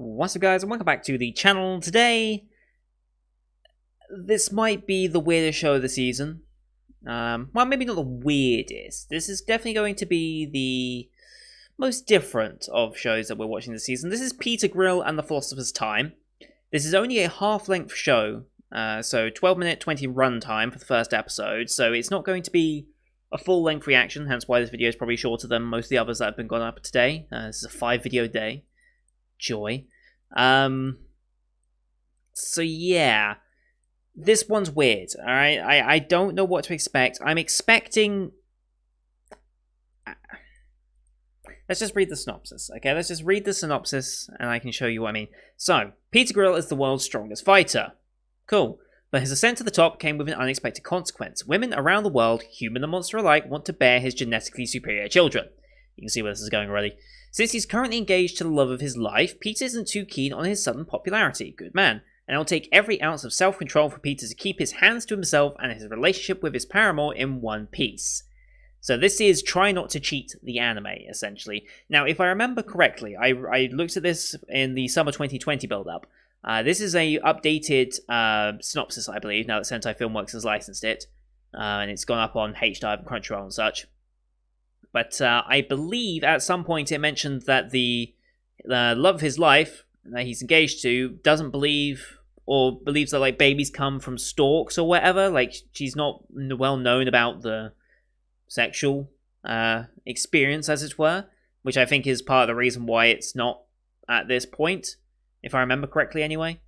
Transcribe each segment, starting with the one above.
What's up, guys, and welcome back to the channel. Today, this might be the weirdest show of the season. Well, maybe not the weirdest. This is definitely going to be the most different of shows that we're watching this season. This is Peter Grill and the Philosopher's Time. This is only a half-length show, so 12-minute, 20 run time for the first episode, so it's not going to be a full-length reaction, hence why this video is probably shorter than most of the others that have been gone up today. This is a 5-video day. Joy. So yeah, this one's weird, alright? I don't know what to expect. I'm expecting... Let's just read the synopsis, okay? Let's just read the synopsis, and I can show you what I mean. So, Peter Grill is the world's strongest fighter. Cool. But his ascent to the top came with an unexpected consequence. Women around the world, human and monster alike, want to bear his genetically superior children. You can see where this is going already. Since he's currently engaged to the love of his life, Peter isn't too keen on his sudden popularity. Good man. And it'll take every ounce of self-control for Peter to keep his hands to himself and his relationship with his paramour in one piece. So this is Try Not to Cheat the anime, essentially. Now, if I remember correctly, I looked at this in the summer 2020 build-up. This is a updated synopsis, I believe, now that Sentai Filmworks has licensed it. And it's gone up on HDive and Crunchyroll and such. But I believe at some point it mentioned that the love of his life that he's engaged to doesn't believe or believes that like babies come from storks or whatever. Like she's not well known about the sexual experience, as it were, which I think is part of the reason why it's not at this point, if I remember correctly anyway.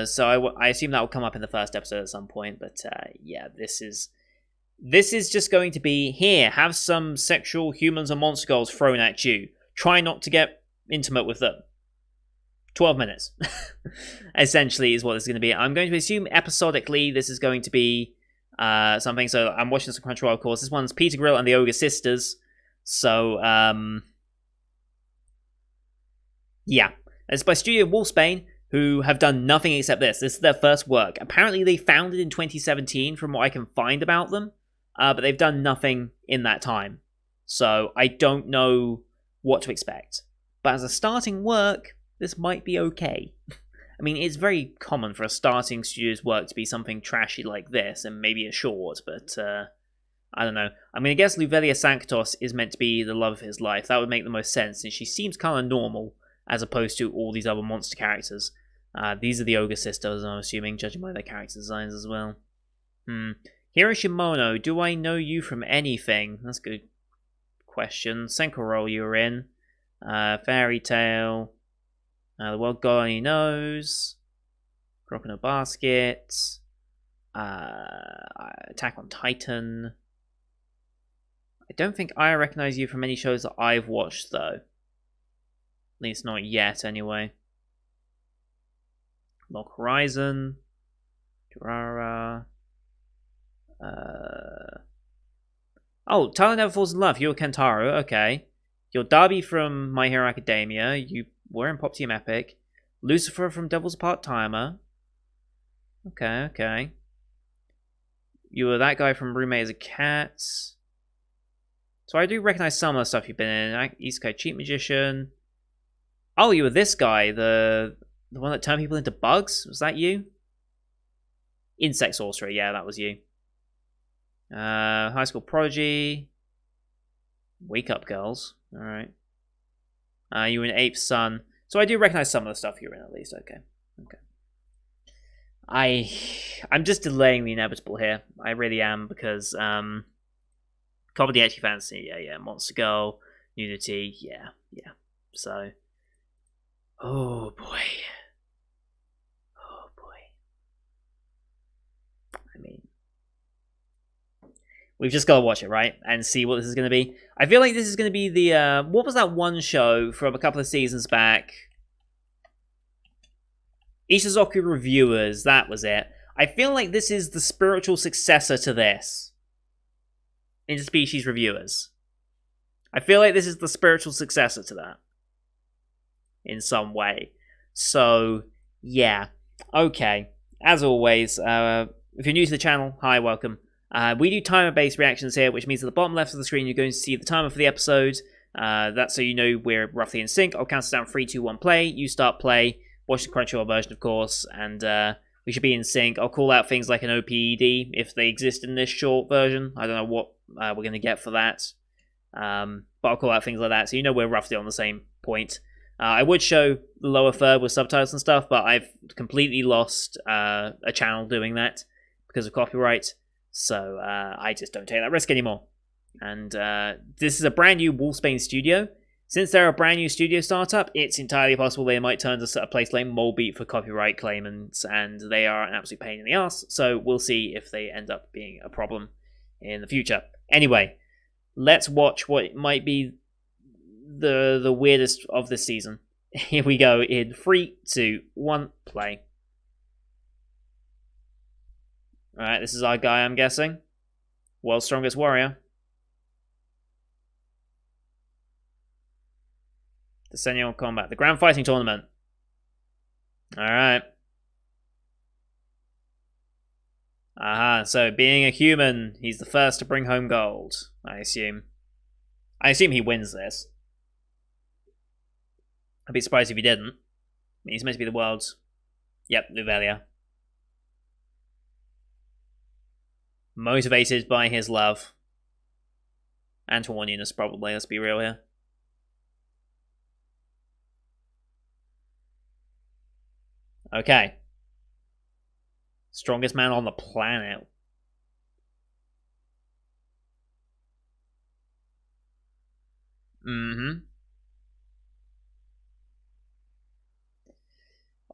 So I assume that will come up in the first episode at some point. But yeah, this is just going to be, here, have some sexual humans and monster girls thrown at you. Try not to get intimate with them. 12 minutes. Essentially is what this is going to be. I'm going to assume episodically this is going to be something. So I'm watching some Crunchyroll, of course. This one's Peter Grill and the Ogre Sisters. So, yeah. It's by Studio Wolfsbane, who have done nothing except this. This is their first work. Apparently they founded in 2017, from what I can find about them. But they've done nothing in that time. So I don't know what to expect. But as a starting work, this might be okay. I mean, it's very common for a starting studio's work to be something trashy like this, and maybe a short, but I don't know. I'm going to guess Luvelia Sanctos is meant to be the love of his life. That would make the most sense, since she seems kind of normal, as opposed to all these other monster characters. These are the Ogre Sisters, I'm assuming, judging by their character designs as well. Hiroshimono, do I know you from anything? That's a good question. Senkoro, you were in. Fairy Tale. The World God Only Knows. Drop in a Basket. Attack on Titan. I don't think I recognize you from any shows that I've watched, though. At least not yet, anyway. Log Horizon. Durara. Oh, Tyler Never Falls in Love. You're Kentaro, okay. You're Darby from My Hero Academia. You were in Pop Team Epic. Lucifer from Devil's Part-Timer. Okay. You were that guy from Roommate as a Cat. So I do recognize some of the stuff you've been in. Isekai Cheat Magician. Oh, you were this guy, the one that turned people into bugs? Was that you? Insect Sorcerer, yeah, that was you. High School Prodigy. Wake Up Girls. Alright. You were in Ape's Son. So I do recognize some of the stuff you're in, at least. Okay. I'm just delaying the inevitable here. I really am, because Comedy Ecchi Fantasy, yeah. Monster Girl, Nudity, yeah. So, oh boy. I mean, we've just got to watch it, right? And see what this is going to be. I feel like this is going to be the... what was that one show from a couple of seasons back? Ishizoku Reviewers, that was it. I feel like this is the spiritual successor to this. Interspecies Reviewers. I feel like this is the spiritual successor to that. In some way. So, yeah. Okay. As always, if you're new to the channel, hi, welcome. We do timer-based reactions here, which means at the bottom left of the screen you're going to see the timer for the episode. That's so you know we're roughly in sync. I'll count us down 3, 2, 1, play. You start play. Watch the Crunchyroll version, of course, and we should be in sync. I'll call out things like an OPED if they exist in this short version. I don't know what we're going to get for that. But I'll call out things like that so you know we're roughly on the same point. I would show the lower third with subtitles and stuff, but I've completely lost a channel doing that because of copyright, so I just don't take that risk anymore. And this is a brand new Wolfsbane studio. Since they're a brand new studio startup, it's entirely possible they might turn to a place like Molebeat for copyright claimants, and they are an absolute pain in the ass, so we'll see if they end up being a problem in the future. Anyway, let's watch what might be the weirdest of this season. Here we go in 3, 2, 1, play. Alright, this is our guy, I'm guessing. World's Strongest Warrior. The Senior Combat. The Grand Fighting Tournament. Alright. Aha, so being a human, he's the first to bring home gold, I assume. I assume he wins this. I'd be surprised if he didn't. I mean, he's meant to be the world's... Yep, Luvelia. Motivated by his love. And horniness, probably, let's be real here. Okay. Strongest man on the planet. Mm-hmm.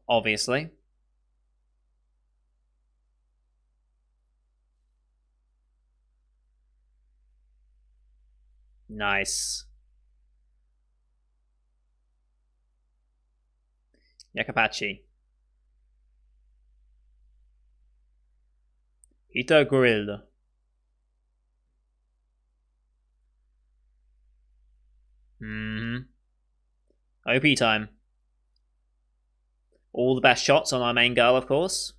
Obviously. Nice. Yakapachi. Hito grilled. Mm-hmm. OP time. All the best shots on our main girl, of course.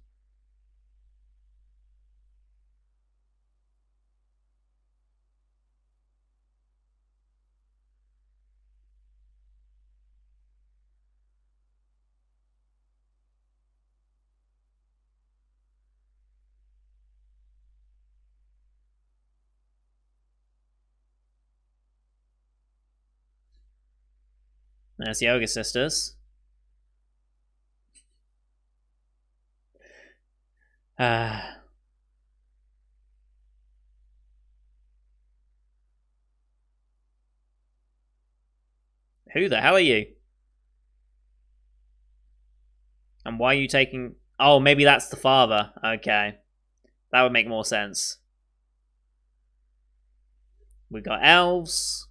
There's the Yoga Sisters. Who the hell are you? And why are you taking... Oh, maybe that's the father. Okay. That would make more sense. We've got elves.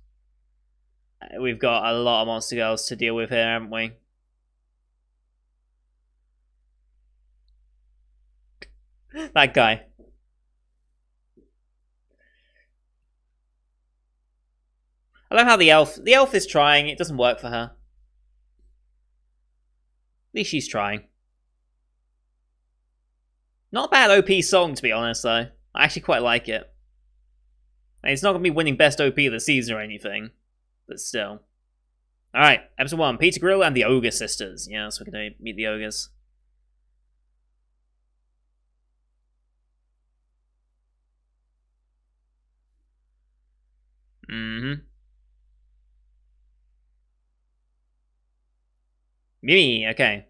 We've got a lot of monster girls to deal with here, haven't we? That guy. I love how the elf is trying. It doesn't work for her. At least she's trying. Not a bad OP song, to be honest, though. I actually quite like it. It's not going to be winning best OP of the season or anything, but still. Alright, episode 1, Peter Grill and the Ogre Sisters. Yeah, so we're going to meet the ogres. Mm-hmm. Mimi, okay.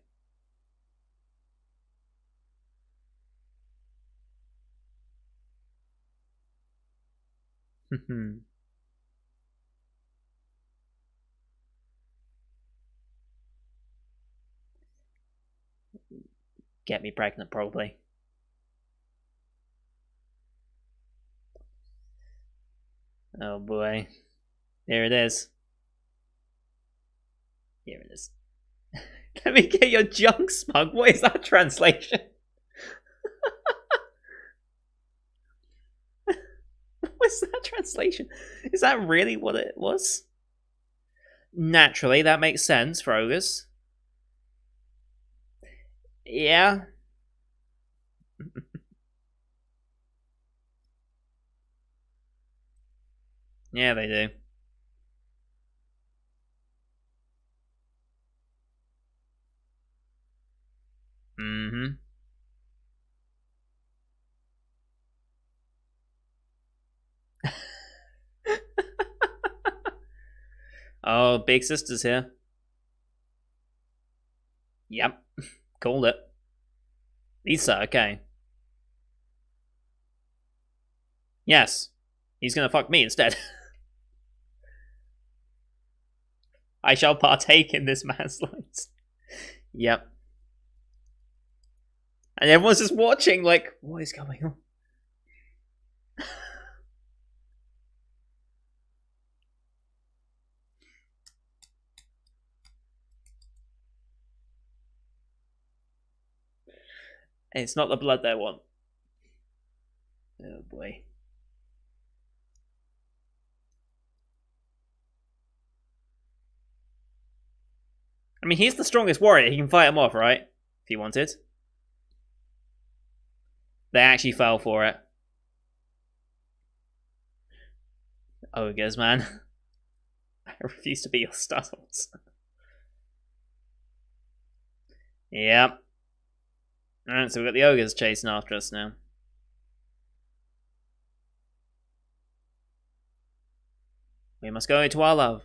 Get me pregnant, probably. Oh boy. There it is. Here it is. Let me get your junk, smug. What is that translation? What's that translation? Is that really what it was? Naturally, that makes sense for ogres. Yeah. Yeah, they do. Mm-hmm. Oh, big sister's here. Yep. Called it. Lisa, okay. Yes. He's gonna fuck me instead. I shall partake in this manslaughter. Yep. And everyone's just watching, like, what is going on? It's not the blood they want. Oh boy. I mean, he's the strongest warrior. He can fight him off, right? If he wanted. They actually fell for it. Ogres, man. I refuse to be your startles. Yep. Alright, so we've got the ogres chasing after us now. We must go to our love.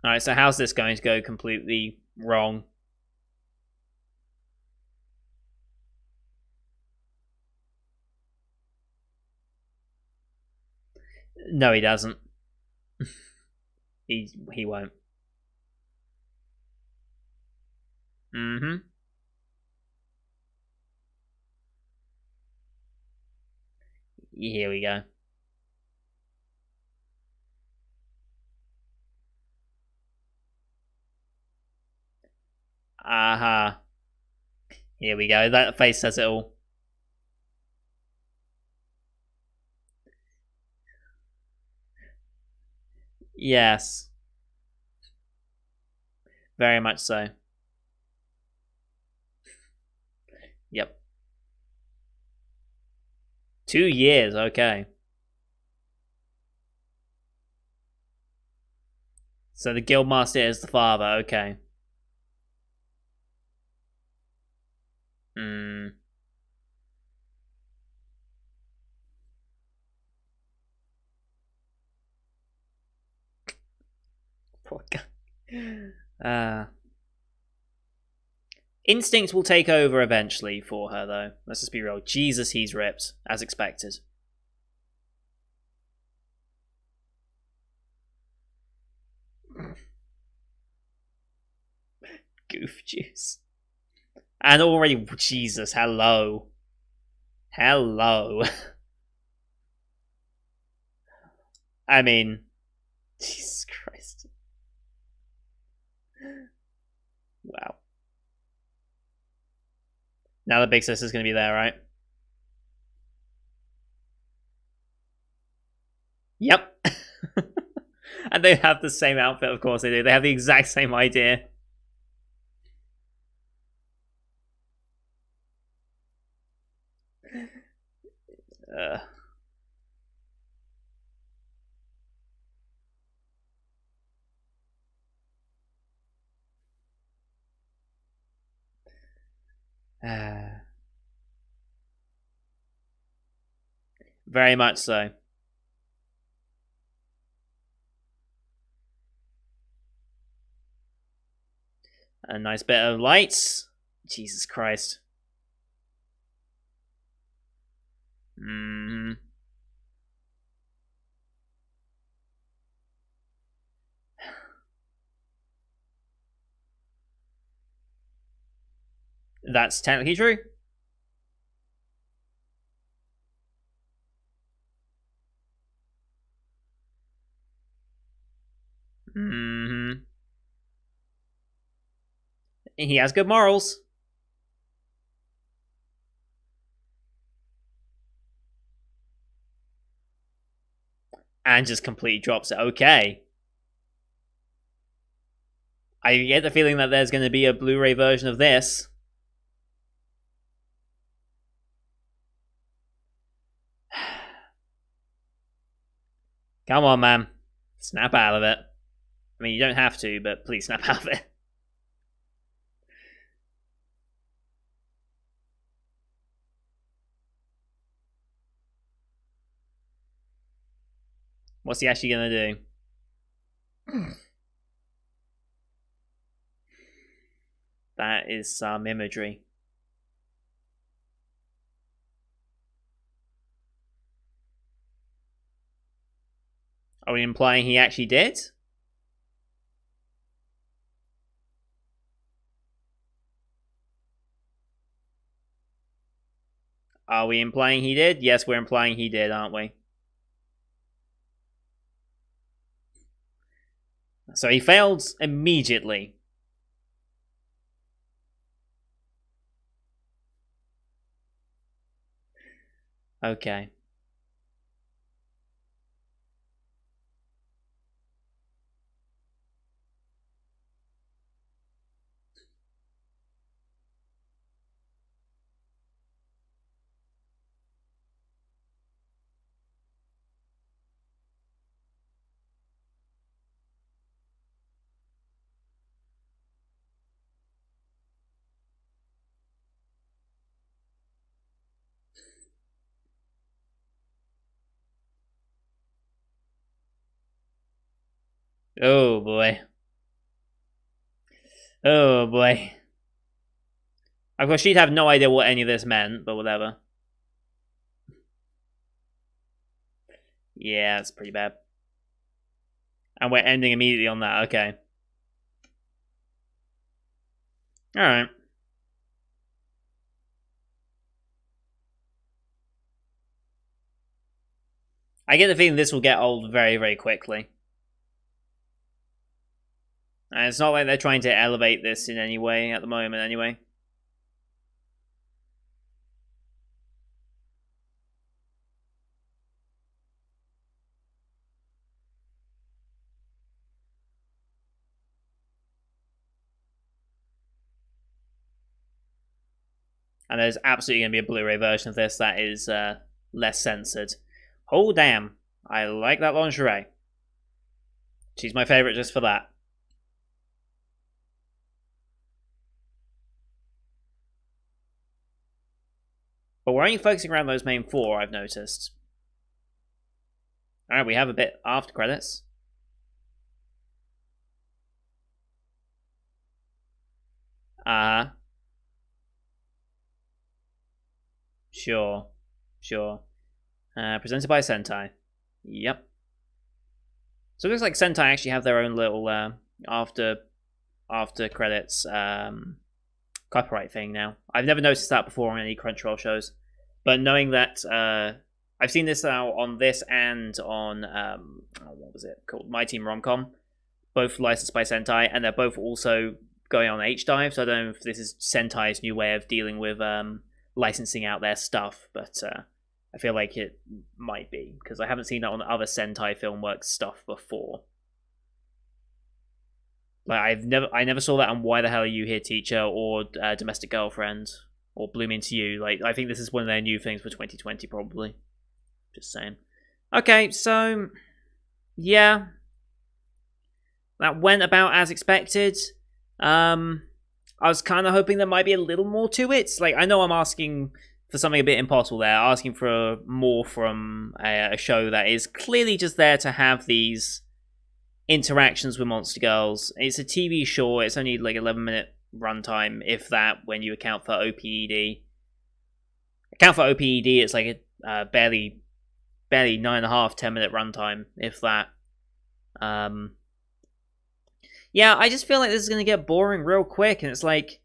Alright, so how's this going to go completely wrong? No, he doesn't. he won't. Mm-hmm. Here we go. Aha. Here we go. That face says it all. Yes. Very much so. Yep. 2 years, okay. So the guildmaster is the father, okay. Hmm. Poor guy. Instinct will take over eventually for her, though. Let's just be real. Jesus, he's ripped, as expected. Goof juice. And already, Jesus, hello. Hello. I mean, Jesus Christ. Wow. Now the big sister's going to be there, right? Yep. And they have the same outfit, of course they do. They have the exact same idea. Uh. Very much so. A nice bit of lights. Jesus Christ. Mm. That's technically true. Mm-hmm. He has good morals. And just completely drops it. Okay. I get the feeling that there's going to be a Blu-ray version of this. Come on, man. Snap out of it. I mean, you don't have to, but please snap out of it. What's he actually gonna do? That is some imagery. Are we implying he actually did? Are we implying he did? Yes, we're implying he did, aren't we? So he failed immediately. Okay. Oh boy. Oh boy. Of course, she'd have no idea what any of this meant, but whatever. Yeah, that's pretty bad. And we're ending immediately on that, okay. Alright. I get the feeling this will get old very, very quickly. And it's not like they're trying to elevate this in any way at the moment, anyway. And there's absolutely going to be a Blu-ray version of this that is less censored. Oh, damn. I like that lingerie. She's my favourite just for that. But we're only focusing around those main four, I've noticed. Alright, we have a bit after credits. Sure. Sure. Presented by Sentai. Yep. So it looks like Sentai actually have their own little after credits copyright thing now. I've never noticed that before on any Crunchyroll shows, but knowing that I've seen this now on this and on what was it called? My Team Romcom, both licensed by Sentai, and they're both also going on H-Dive. So I don't know if this is Sentai's new way of dealing with licensing out their stuff, but I feel like it might be, because I haven't seen that on other Sentai Filmworks stuff before. Like I never saw that on Why the Hell Are You Here, Teacher, or Domestic Girlfriend, or Bloom Into You. Like, I think this is one of their new things for 2020, probably. Just saying. Okay, so yeah, that went about as expected. I was kind of hoping there might be a little more to it. Like, I know I'm asking for something a bit impossible there, asking for more from a show that is clearly just there to have these interactions with Monster Girls. It's a TV show. It's only like 11-minute runtime, if that, when you account for OPED. Account for OPED, it's like a barely 9.5, 10-minute runtime, if that. Yeah, I just feel like this is going to get boring real quick, and it's like,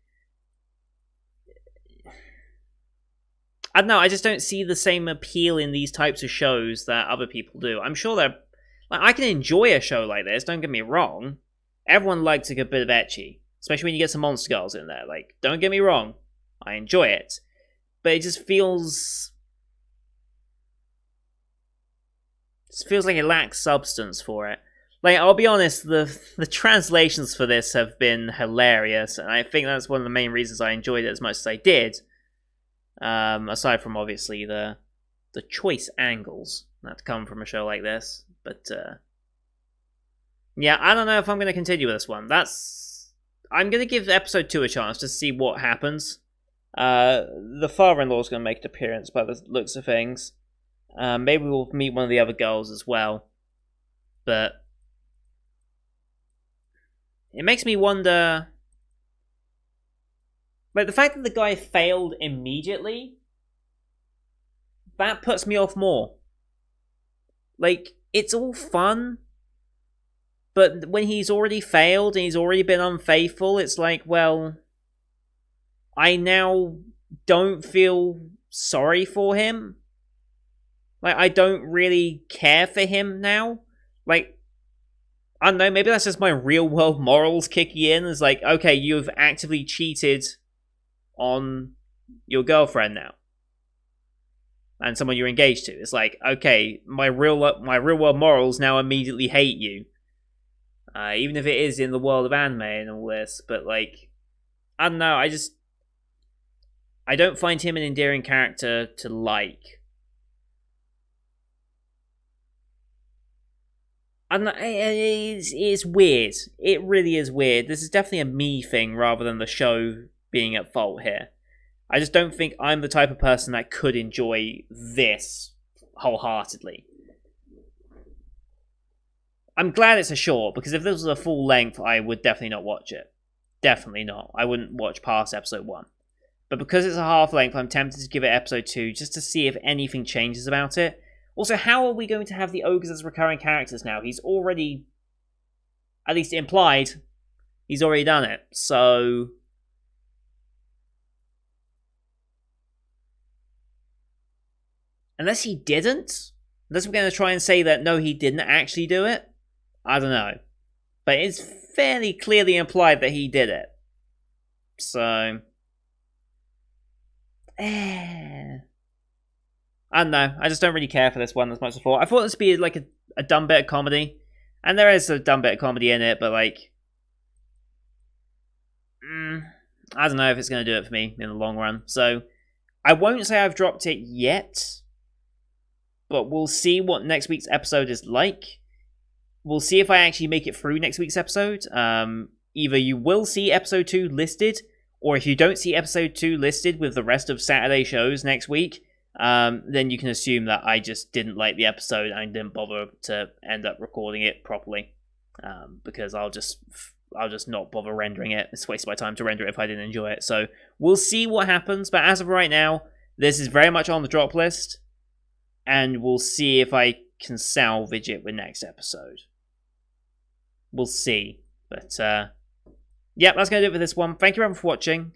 I don't know, I just don't see the same appeal in these types of shows that other people do. I'm sure they're, like, I can enjoy a show like this, don't get me wrong. Everyone likes a good bit of ecchi, especially when you get some Monster Girls in there. Like, don't get me wrong, I enjoy it. But it just feels like it lacks substance for it. Like, I'll be honest, the translations for this have been hilarious, and I think that's one of the main reasons I enjoyed it as much as I did. Aside from, obviously, the choice angles that come from a show like this. But yeah, I don't know if I'm going to continue with this one. I'm going to give episode 2 a chance to see what happens. The father-in-law is going to make an appearance by the looks of things. Maybe we'll meet one of the other girls as well. But it makes me wonder, like, the fact that the guy failed immediately, that puts me off more. Like, it's all fun, but when he's already failed and he's already been unfaithful, it's like, well, I now don't feel sorry for him. Like, I don't really care for him now. Like, I don't know, maybe that's just my real world morals kicking in. It's like, okay, you've actively cheated on your girlfriend now. And someone you're engaged to. It's like, okay, my real world morals now immediately hate you. Even if it is in the world of anime and all this. But, like, I don't know, I don't find him an endearing character to like. I don't know, it's weird. It really is weird. This is definitely a me thing rather than the show being at fault here. I just don't think I'm the type of person that could enjoy this wholeheartedly. I'm glad it's a short, because if this was a full length, I would definitely not watch it. Definitely not. I wouldn't watch past episode 1. But because it's a half length, I'm tempted to give it episode 2, just to see if anything changes about it. Also, how are we going to have the ogres as recurring characters now? He's already, at least implied, he's already done it. So unless he didn't? Unless we're going to try and say that, no, he didn't actually do it? I don't know. But it's fairly clearly implied that he did it. So I don't know. I just don't really care for this one as much as before. I thought this would be like a dumb bit of comedy. And there is a dumb bit of comedy in it, but like, I don't know if it's going to do it for me in the long run. So I won't say I've dropped it yet, but we'll see what next week's episode is like. We'll see if I actually make it through next week's episode. Either you will see episode 2 listed, or if you don't see episode 2 listed with the rest of Saturday shows next week, then you can assume that I just didn't like the episode and I didn't bother to end up recording it properly. Because I'll just not bother rendering it. It's a waste of my time to render it if I didn't enjoy it. So we'll see what happens, but as of right now, this is very much on the drop list, and we'll see if I can salvage it with next episode. We'll see. But yeah, that's going to do it for this one. Thank you everyone for watching.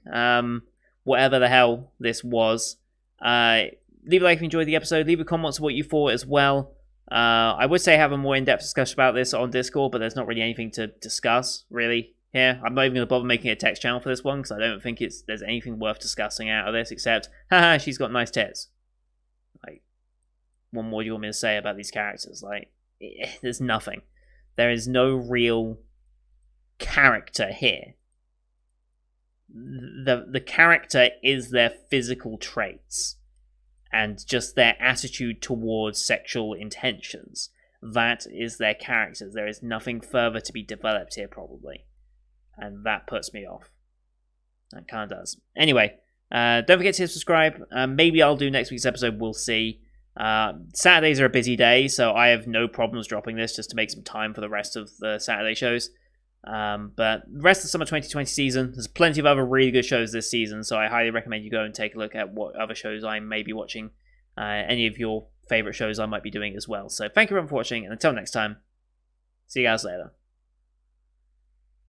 Whatever the hell this was. Leave a like if you enjoyed the episode. Leave a comment on what you thought as well. I would say have a more in-depth discussion about this on Discord, but there's not really anything to discuss, really, here. I'm not even going to bother making a text channel for this one, because I don't think there's anything worth discussing out of this, except, haha, she's got nice tits. Like, what more do you want me to say about these characters? Like, there's nothing. There is no real character here. The character is their physical traits and just their attitude towards sexual intentions. That is their characters. There is nothing further to be developed here, probably. And that puts me off. That kind of does. Anyway, don't forget to subscribe. Maybe I'll do next week's episode, we'll see. Saturdays are a busy day, so I have no problems dropping this just to make some time for the rest of the Saturday shows. But the rest of the summer 2020 season, there's plenty of other really good shows this season, so I highly recommend you go and take a look at what other shows I may be watching, any of your favourite shows I might be doing as well. So thank you everyone for watching, and until next time, see you guys later.